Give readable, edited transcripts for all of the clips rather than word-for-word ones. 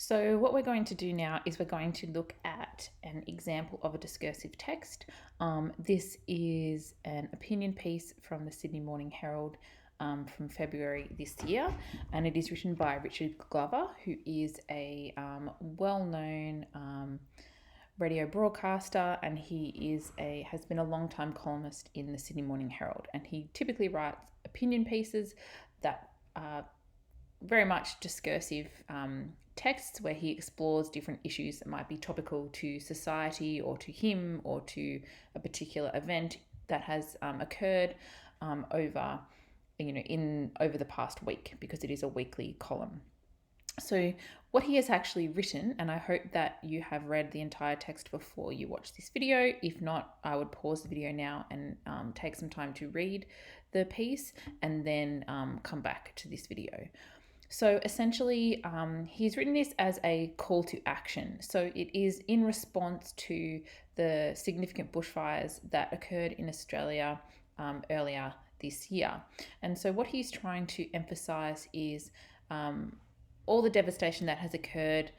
So what we're going to do now is we're going to look at an example of a discursive text. This is an opinion piece from the Sydney Morning Herald from February this year, and it is written by Richard Glover, who is a well-known radio broadcaster, and he has been a long-time columnist in the Sydney Morning Herald, and he typically writes opinion pieces that are very much discursive texts where he explores different issues that might be topical to society or to him or to a particular event that has occurred over the past week, because it is a weekly column. So what he has actually written, and I hope that you have read the entire text before you watch this video. If not, I would pause the video now and take some time to read the piece and then come back to this video. So essentially, he's written this as a call to action. So it is in response to the significant bushfires that occurred in Australia earlier this year. And so what he's trying to emphasize is all the devastation that has occurred,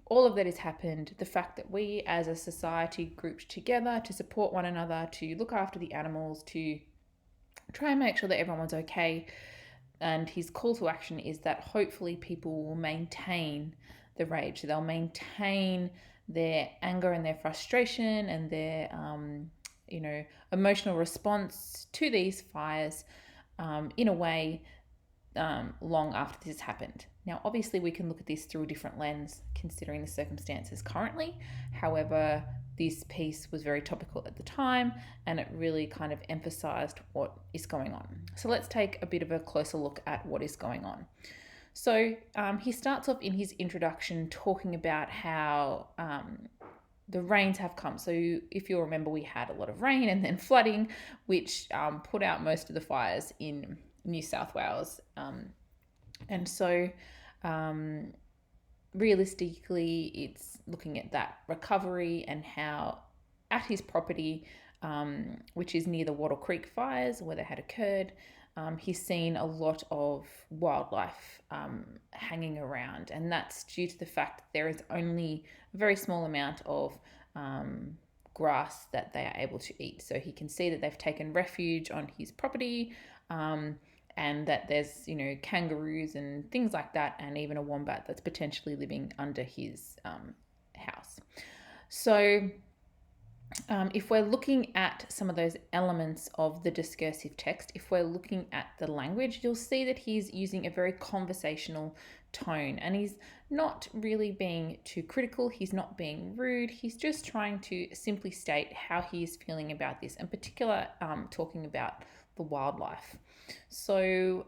all of that has happened, the fact that we as a society grouped together to support one another, to look after the animals, to try and make sure that everyone's okay. And his call to action is that hopefully people will maintain the rage. So they'll maintain their anger and their frustration and their, emotional response to these fires in a way long after this has happened. Now, obviously, we can look at this through a different lens considering the circumstances currently. However, this piece was very topical at the time, and it really kind of emphasized what is going on. So let's take a bit of a closer look at what is going on. So he starts off in his introduction talking about how the rains have come. So if you'll remember, we had a lot of rain and then flooding, which put out most of the fires in New South Wales. And so realistically, it's looking at that recovery and how at his property, which is near the Wattle Creek fires where they had occurred, he's seen a lot of wildlife hanging around, and that's due to the fact that there is only a very small amount of grass that they are able to eat. So he can see that they've taken refuge on his property, and that there's, kangaroos and things like that, and even a wombat that's potentially living under his house. So if we're looking at some of those elements of the discursive text, if we're looking at the language, you'll see that he's using a very conversational tone, and he's not really being too critical. He's not being rude. He's just trying to simply state how he is feeling about this, in particular talking about the wildlife. So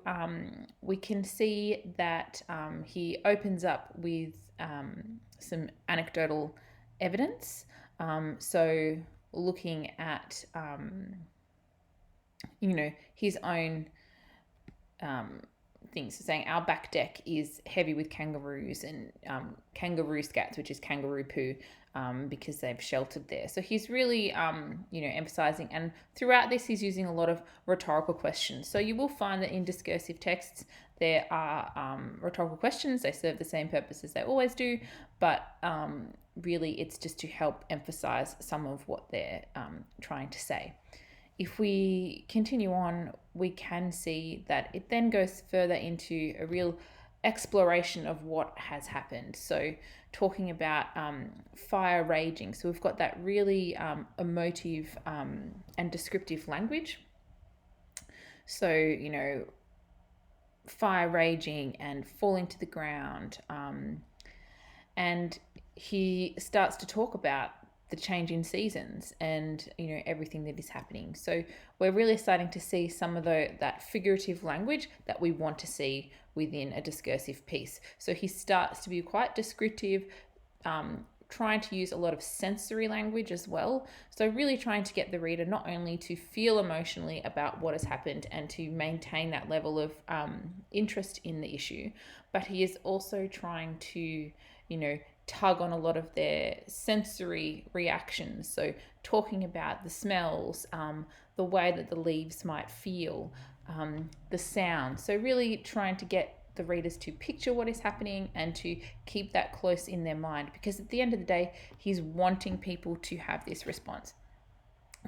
we can see that he opens up with some anecdotal evidence. So looking at, his own things, so saying our back deck is heavy with kangaroos and kangaroo scats, which is kangaroo poo, because they've sheltered there. So he's really, emphasizing, and throughout this, he's using a lot of rhetorical questions. So you will find that in discursive texts, there are rhetorical questions. They serve the same purpose as they always do, but really it's just to help emphasize some of what they're trying to say. If we continue on, we can see that it then goes further into a real exploration of what has happened. So talking about fire raging. So we've got that really emotive and descriptive language. So, fire raging and falling to the ground. And he starts to talk about the change in seasons and everything that is happening. So we're really starting to see some of that figurative language that we want to see within a discursive piece. So he starts to be quite descriptive, trying to use a lot of sensory language as well. So really trying to get the reader not only to feel emotionally about what has happened and to maintain that level of interest in the issue, but he is also trying to tug on a lot of their sensory reactions. So talking about the smells, the way that the leaves might feel, the sound. So really trying to get the readers to picture what is happening and to keep that close in their mind, because at the end of the day, he's wanting people to have this response.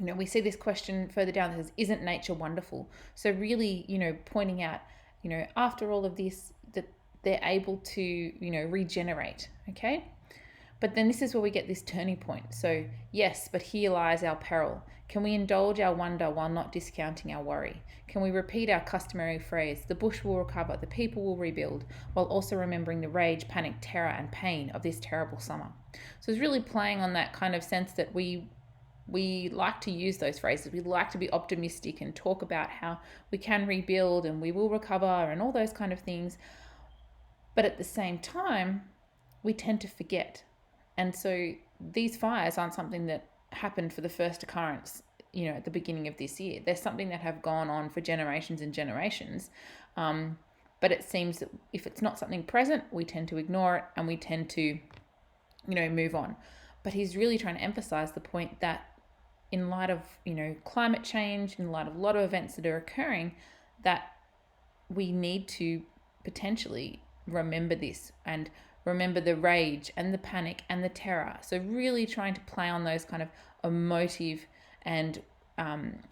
We see this question further down that says, isn't nature wonderful? So really, pointing out, after all of this, that they're able to, regenerate, okay? But then this is where we get this turning point. So yes, but here lies our peril. Can we indulge our wonder while not discounting our worry? Can we repeat our customary phrase, the bush will recover, the people will rebuild, while also remembering the rage, panic, terror, and pain of this terrible summer? So it's really playing on that kind of sense that we like to use those phrases. We like to be optimistic and talk about how we can rebuild and we will recover and all those kind of things. But at the same time, we tend to forget. And so these fires aren't something that happened for the first occurrence, at the beginning of this year. They're something that have gone on for generations and generations. But it seems that if it's not something present, we tend to ignore it and we tend to, move on. But he's really trying to emphasize the point that in light of, climate change, in light of a lot of events that are occurring, that we need to potentially remember this and remember the rage and the panic and the terror. So really trying to play on those kind of emotive and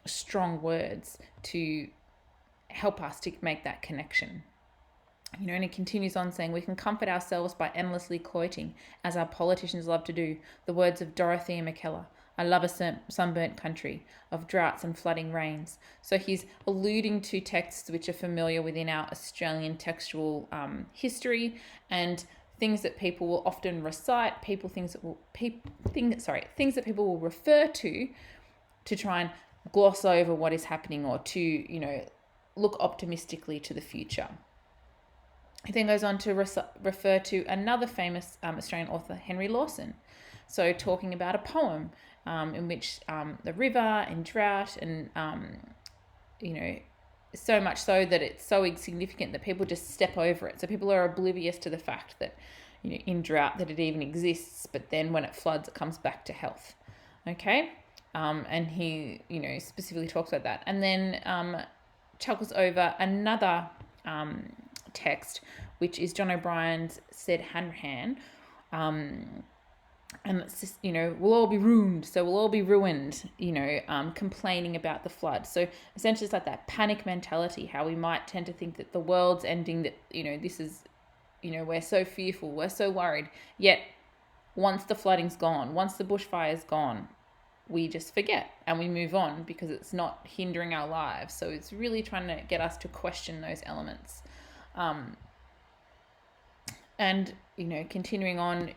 strong words to help us to make that connection. And it continues on saying, we can comfort ourselves by endlessly quoting, as our politicians love to do, the words of Dorothea McKellar, I love a sunburnt country, of droughts and flooding rains. So he's alluding to texts which are familiar within our Australian textual history and things that people will often recite, things that people will refer to try and gloss over what is happening or to, look optimistically to the future. He then goes on to refer to another famous Australian author, Henry Lawson. So talking about a poem in which the river in drought and, so much so that it's so insignificant that people just step over it. So people are oblivious to the fact that, in drought that it even exists, but then when it floods, it comes back to health. Okay? And he, specifically talks about that. And then chuckles over another text, which is John O'Brien's Said Hanrahan, and it's just, we'll all be ruined, so we'll all be ruined, complaining about the flood. So essentially it's like that panic mentality, how we might tend to think that the world's ending, that, this is, we're so fearful, we're so worried, yet once the flooding's gone, once the bushfire's gone, we just forget and we move on because it's not hindering our lives. So it's really trying to get us to question those elements. And, continuing on,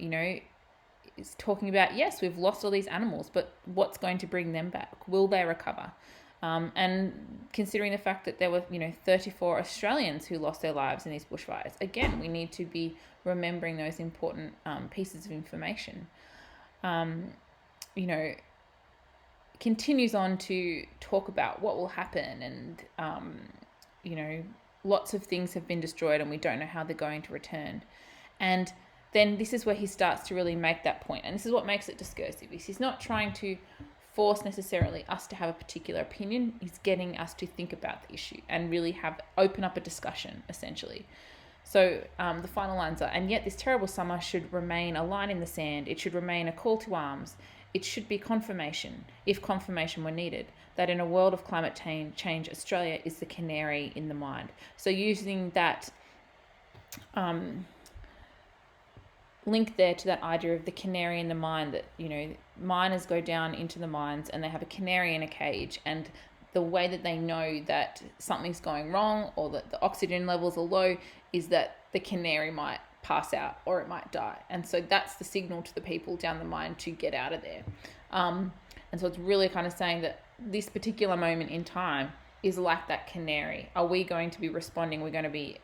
is talking about, yes, we've lost all these animals, but what's going to bring them back? Will they recover? And considering the fact that there were, 34 Australians who lost their lives in these bushfires, again, we need to be remembering those important pieces of information. Continues on to talk about what will happen and, lots of things have been destroyed and we don't know how they're going to return. And then this is where he starts to really make that point. And this is what makes it discursive. He's not trying to force necessarily us to have a particular opinion. He's getting us to think about the issue and really open up a discussion, essentially. So the final lines are, and yet this terrible summer should remain a line in the sand. It should remain a call to arms. It should be confirmation, if confirmation were needed, that in a world of climate change, Australia is the canary in the mine. So using that link there to that idea of the canary in the mine, that, miners go down into the mines and they have a canary in a cage, and the way that they know that something's going wrong or that the oxygen levels are low is that the canary might pass out or it might die. And so that's the signal to the people down the mine to get out of there. And so it's really kind of saying that this particular moment in time is like that canary. Are we going to be responding? We're going to be,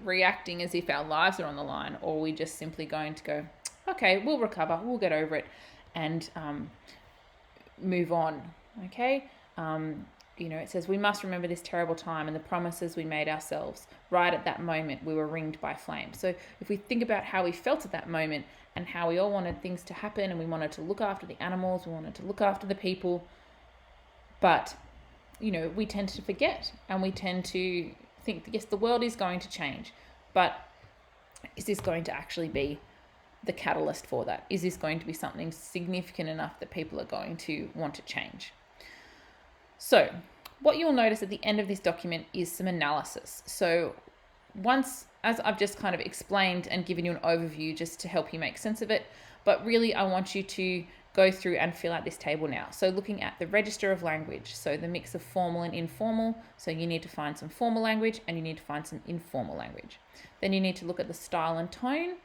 reacting as if our lives are on the line, or are we just simply going to go, okay, we'll recover, we'll get over it and move on. Okay. It says, we must remember this terrible time and the promises we made ourselves. Right at that moment, we were ringed by flame. So if we think about how we felt at that moment and how we all wanted things to happen and we wanted to look after the animals, we wanted to look after the people, but, we tend to forget and we tend to think, yes, the world is going to change, but is this going to actually be the catalyst for that? Is this going to be something significant enough that people are going to want to change? So what you'll notice at the end of this document is some analysis. So once, as I've just kind of explained and given you an overview just to help you make sense of it, but really I want you to go through and fill out this table now. So looking at the register of language, so the mix of formal and informal. So you need to find some formal language and you need to find some informal language. Then you need to look at the style and tone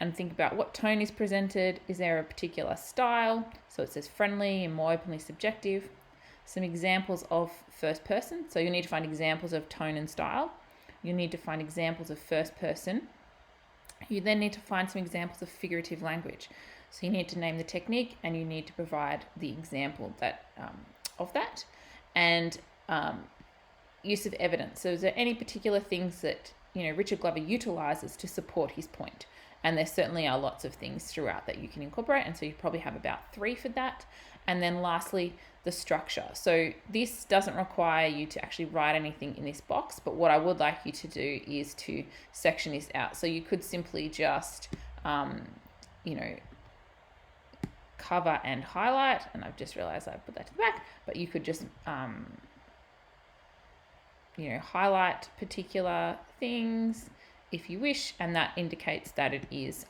and think about what tone is presented. Is there a particular style? So it says friendly and more openly subjective. Some examples of first person. So you need to find examples of tone and style. You need to find examples of first person. You then need to find some examples of figurative language. So you need to name the technique and you need to provide the example of that. And use of evidence. So is there any particular things that Richard Glover utilizes to support his point? And there certainly are lots of things throughout that you can incorporate. And so you probably have about 3 for that. And then lastly, the structure. So this doesn't require you to actually write anything in this box, but what I would like you to do is to section this out. So you could simply just, cover and highlight, and I've just realized I put that to the back, but you could just, highlight particular things if you wish, and that indicates that it is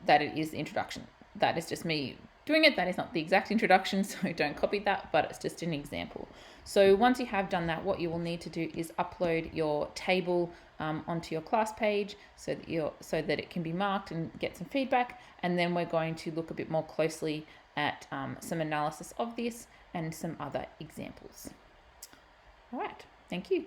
the introduction. That is just me doing it. That is not the exact introduction, so don't copy that, but it's just an example. So once you have done that, what you will need to do is upload your table onto your class page so that it can be marked and get some feedback. And then we're going to look a bit more closely at some analysis of this and some other examples. All right, thank you.